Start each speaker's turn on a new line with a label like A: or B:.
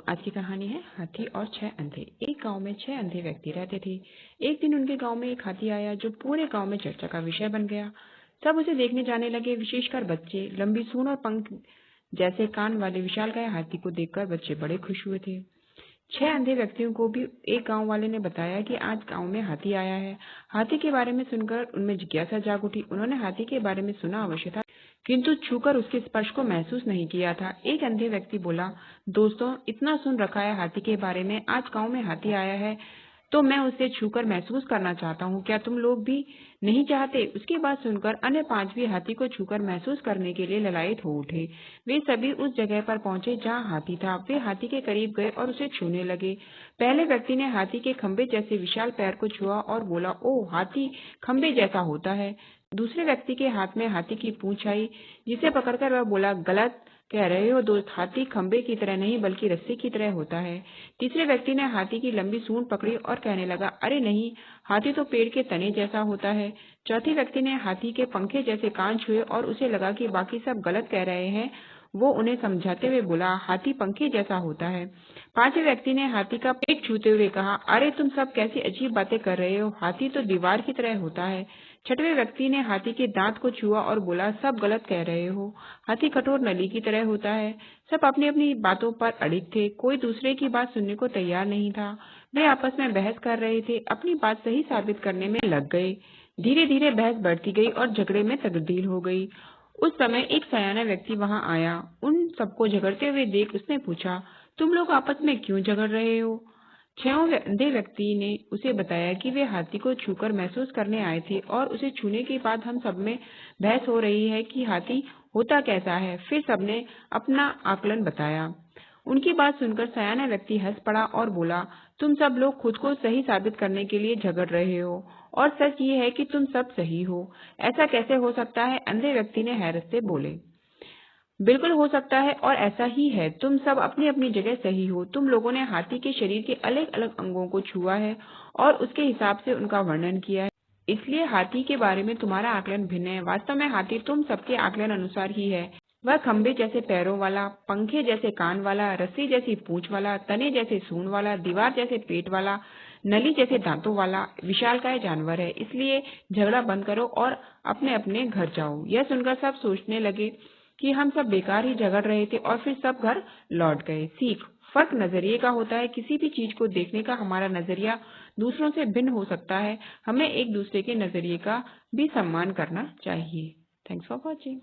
A: आज की कहानी है हाथी और 6 अंधे। एक गांव में 6 अंधे व्यक्ति रहते थे। एक दिन उनके गांव में एक हाथी आया जो पूरे गांव में चर्चा का विषय बन गया। सब उसे देखने जाने लगे, विशेषकर बच्चे। लंबी सूंड और पंख जैसे कान वाले विशालकाय हाथी को देखकर बच्चे बड़े खुश हुए थे। 6 अंधे व्यक्तियों को भी एक गांव वाले ने बताया कि आज गांव में हाथी आया है। हाथी के बारे में सुनकर उनमें जिज्ञासा जाग उठी। उन्होंने हाथी के बारे में सुना अवश्य था, किंतु छूकर उसके स्पर्श को महसूस नहीं किया था। एक अंधे व्यक्ति बोला, दोस्तों, इतना सुन रखा है हाथी के बारे में, आज गांव में हाथी आया है तो मैं उसे छूकर महसूस करना चाहता हूँ। क्या तुम लोग भी नहीं चाहते? उसकी बात सुनकर अन्य 5 भी हाथी को छूकर महसूस करने के लिए ललायत हो उठे। वे सभी उस जगह पर पहुंचे जहाँ हाथी था। वे हाथी के करीब गए और उसे छूने लगे। पहले व्यक्ति ने हाथी के खंभे जैसे विशाल पैर को छुआ और बोला, ओह, हाथी खंभे जैसा होता है। दूसरे व्यक्ति के हाथ में हाथी की पूंछ आई, जिसे पकड़कर वह बोला, गलत कह रहे हो दोस्त, हाथी खंभे की तरह नहीं बल्कि रस्सी की तरह होता है। तीसरे व्यक्ति ने हाथी की लंबी सूंड पकड़ी और कहने लगा, अरे नहीं, हाथी तो पेड़ के तने जैसा होता है। चौथे व्यक्ति ने हाथी के पंखे जैसे कान छुए और उसे लगा कि बाकी सब गलत कह रहे हैं। वो उन्हें समझाते हुए बोला, हाथी पंखे जैसा होता है। पांचवें व्यक्ति ने हाथी का पेट छूते हुए कहा, अरे तुम सब कैसी अजीब बातें कर रहे हो, हाथी तो दीवार की तरह होता है। छठवें व्यक्ति ने हाथी के दांत को छुआ और बोला, सब गलत कह रहे हो, हाथी कठोर नली की तरह होता है। सब अपनी अपनी बातों पर अड़िग थे, कोई दूसरे की बात सुनने को तैयार नहीं था। वे आपस में बहस कर रहे थे, अपनी बात सही साबित करने में लग गए। धीरे धीरे बहस बढ़ती गई और झगड़े में तब्दील हो गई। उस समय एक सयाना व्यक्ति वहां आया। उन सबको झगड़ते हुए देख उसने पूछा, तुम लोग आपस में क्यों झगड़ रहे हो? 6वें अंधे व्यक्ति ने उसे बताया कि वे हाथी को छूकर महसूस करने आए थे और उसे छूने के बाद हम सब में बहस हो रही है कि हाथी होता कैसा है। फिर सबने अपना आकलन बताया। उनकी बात सुनकर सयाना व्यक्ति हंस पड़ा और बोला, तुम सब लोग खुद को सही साबित करने के लिए झगड़ रहे हो और सच ये है कि तुम सब सही हो। ऐसा कैसे हो सकता है? अंधे व्यक्ति ने हैरत से बोले, बिल्कुल हो सकता है और ऐसा ही है। तुम सब अपनी अपनी जगह सही हो। तुम लोगों ने हाथी के शरीर के अलग अलग अंगों को छुआ है और उसके हिसाब से उनका वर्णन किया है, इसलिए हाथी के बारे में तुम्हारा आकलन भिन्न है। वास्तव में हाथी तुम सबके आकलन अनुसार ही है। वह खंबे जैसे पैरों वाला, पंखे जैसे कान वाला, रस्सी जैसी पूंछ वाला, तने जैसे सूंड वाला, दीवार जैसे पेट वाला, नली जैसे दांतों वाला विशालकाय जानवर है। इसलिए झगड़ा बंद करो और अपने अपने घर जाओ। यह सुनकर सब सोचने लगे कि हम सब बेकार ही झगड़ रहे थे और फिर सब घर लौट गए। सीख, फर्क नजरिए का होता है। किसी भी चीज को देखने का हमारा नजरिया दूसरों से भिन्न हो सकता है। हमें एक दूसरे के नजरिए का भी सम्मान करना चाहिए। Thanks for watching.